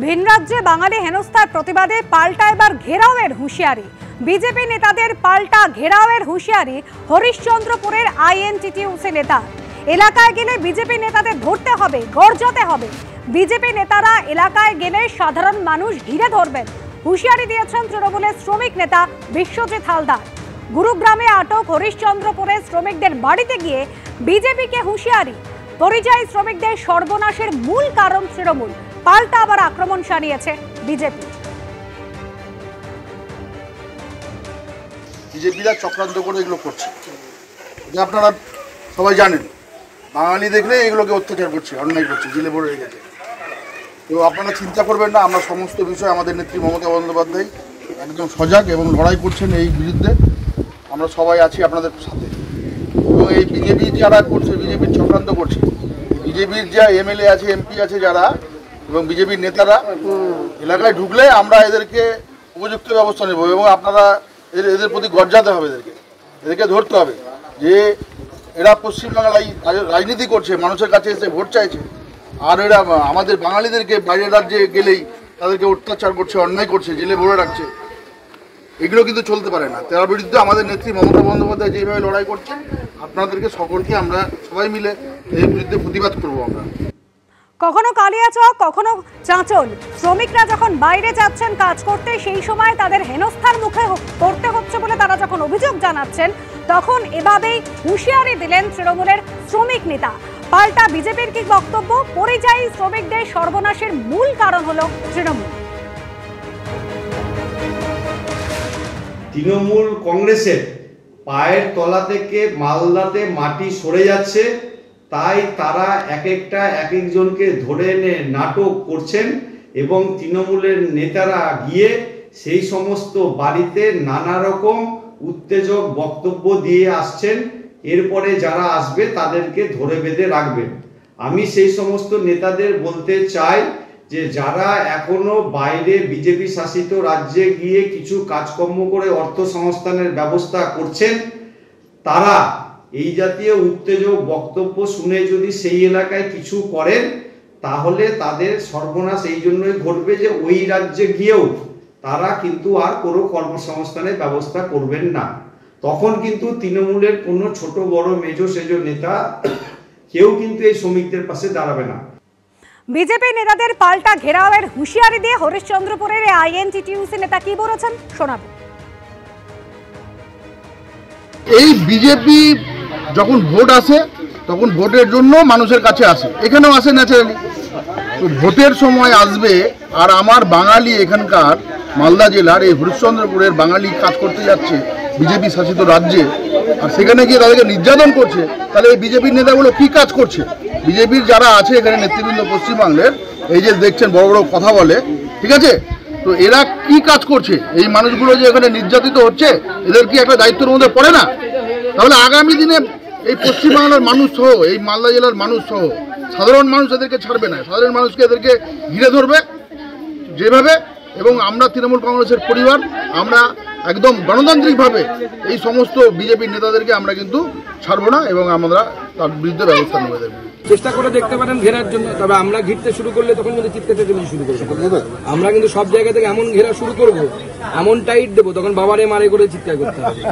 ভিন রাজ্যে বাঙালি হেনস্থার প্রতিবাদে পাল্টা এবার ঘেরাওয়ের হুঁশিয়ারি। বিজেপি নেতাদের পাল্টা ঘেরাওয়ের হুঁশিয়ারি হরিশ্চন্দ্রপুরের আইএনটিটিউসি নেতা। এলাকায় গেলে বিজেপি নেতাদের ধরতে হবে, গর্জাতে হবে। বিজেপি নেতারা এলাকায় গেলে সাধারণ মানুষ ঘিরে ধরবেন, হুঁশিয়ারি দিয়েছেন তৃণমূলের শ্রমিক নেতা বিশ্বজিৎ হালদার। গুরুগ্রামে আটক হরিশ্চন্দ্রপুরের শ্রমিকদের বাড়িতে গিয়ে বিজেপিকে হুঁশিয়ারি। পরিযায়ী শ্রমিকদের সর্বনাশের মূল কারণ তৃণমূল, পাল্টা আবার আক্রমণ সারিয়েছে বিজেপি। বিজেপিরা চক্রান্ত করে এগুলো করছে, আপনারা সবাই জানেন। বাঙালি দেখলে এগুলোকে অত্যাচার করছে, অন্যায় করছে, জেলে ভরে রেখেছে। তো আপনারা চিন্তা করবেন না, আমরা সমস্ত বিষয় আমাদের নেত্রী মমতা বন্দ্যোপাধ্যায় একদম সজাগ এবং লড়াই করছেন এই বিরুদ্ধে। আমরা সবাই আছি আপনাদের সাথে। এবং এই বিজেপি যারা করছে, বিজেপির চক্রান্ত করছে, বিজেপির যা এমএলএ আছে, এমপি আছে যারা, এবং বিজেপির নেতারা এলাকায় ঢুকলে আমরা এদেরকে উপযুক্ত ব্যবস্থা নেব। এবং আপনারা এদের প্রতি গর্জাতে হবে, এদেরকে ধরতে হবে যে এরা পশ্চিমবাংলায় রাজনীতি করছে, মানুষের কাছে এসে ভোট চাইছে, আর এরা আমাদের বাঙালিদেরকে বাইরের রাজ্যে গেলেই তাদেরকে অত্যাচার করছে, অন্যায় করছে, জেলে ভরে রাখছে। এগুলো কিন্তু চলতে পারে না। তার বিরুদ্ধে আমাদের নেত্রী মমতা বন্দ্যোপাধ্যায় যেভাবে লড়াই করছেন, আপনাদেরকে সকলকে আমরা সবাই মিলে এর বিরুদ্ধে প্রতিবাদ করবো। আমরা কখনো কালিয়াচক, কখনো চাঁচল, শ্রমিকরা যখন বাইরে যাচ্ছেন কাজ করতে, সেই সময় তাদের হেনস্থার মুখে পড়তে হচ্ছে বলে তারা যখন অভিযোগ জানাচ্ছেন, তখন এভাবেই হুঁশিয়ারি দিলেন তৃণমূলের শ্রমিক নেতা। পাল্টা বিজেপির কি বক্তব্য? পরিযায়ী শ্রমিকদের সর্বনাশের মূল কারণ হলো তৃণমূল। তৃণমূল কংগ্রেসের পায়ের তলা থেকে মালদাতে মাটি সরে যাচ্ছে, তাই তারা এক একজনকে ধরে এনে নাটক করছেন এবং তৃণমূলের নেতারা গিয়ে সেই সমস্ত বাড়িতে নানা রকম উত্তেজক বক্তব্য দিয়ে আসছেন। এরপরে যারা আসবে তাদেরকে ধরে বেঁধে রাখবেন। আমি সেই সমস্ত নেতাদের বলতে চাই যে যারা এখনো বাইরে বিজেপি শাসিত রাজ্যে গিয়ে কিছু কাজকর্ম করে অর্থ সংস্থানের ব্যবস্থা করছেন, তারা এই জাতীয় উত্তেজক বক্তব্য শুনে যদি সেই এলাকায় কিছু করেন, তাহলে তাদের সর্বনাশ এই জন্যই ঘটবে যে ওই রাজ্যে গিয়েও তারা কিন্তু আর কোনো কর্মসংস্থানের ব্যবস্থা করবেন না। তখন কিন্তু তৃণমূলের কোনো ছোট বড় মেজো সেজো নেতা কেউ কিন্তু এই শ্রমিকদের পাশে দাঁড়াবে না। বিজেপি নেতাদের পাল্টা ঘেরাওয়ের হুঁশিয়ারি দিয়ে হরিশ্চন্দ্রপুরের আইএনটিটিউসি নেতা কি বলেছেন শোনাবো। এই বিজেপি যখন ভোট আসে তখন ভোটের জন্য মানুষের কাছে আসে, এখানেও আসে ন্যাচারালি। তো ভোটের সময় আসবে, আর আমার বাঙালি এখানকার মালদা জেলার এই হরিশ্চন্দ্রপুরের বাঙালি কাজ করতে যাচ্ছে বিজেপি শাসিত রাজ্যে, আর সেখানে গিয়ে তাদেরকে নির্যাতন করছে, তাহলে এই বিজেপির নেতাগুলো কি কাজ করছে? বিজেপির যারা আছে এখানে নেতৃবৃন্দ পশ্চিমবাংলের, এই যে দেখছেন বড় বড় কথা বলে, ঠিক আছে, তো এরা কি কাজ করছে? এই মানুষগুলো যে এখানে নির্যাতিত হচ্ছে, এদের কি একটা দায়িত্বের মধ্যে পড়ে না? তাহলে আগামী দিনে এই পশ্চিমবাংলার মানুষ সহ, এই মালদা জেলার মানুষ সহ সাধারণ মানুষ এদেরকে ছাড়বে না। সাধারণ মানুষকে এদেরকে ঘিরে ধরবে যেভাবে। এবং আমরা তৃণমূল কংগ্রেসের পরিবার, আমরা একদম গণতান্ত্রিকভাবে এই সমস্ত বিজেপির নেতাদেরকে আমরা কিন্তু ছাড়বো না, এবং আমরা তার বিরুদ্ধে ব্যবস্থা নেব। চেষ্টা করে দেখতে পারেন ঘেরার জন্য, তবে আমরা ঘিরতে শুরু করলে তখন কিন্তু চিৎকার চেঁচামেচি শুরু করবো। আমরা কিন্তু সব জায়গা থেকে এমন ঘেরা শুরু করবো, এমন টাইট দেবো, তখন বাবারে মারে করে চিৎকার করতে হবে।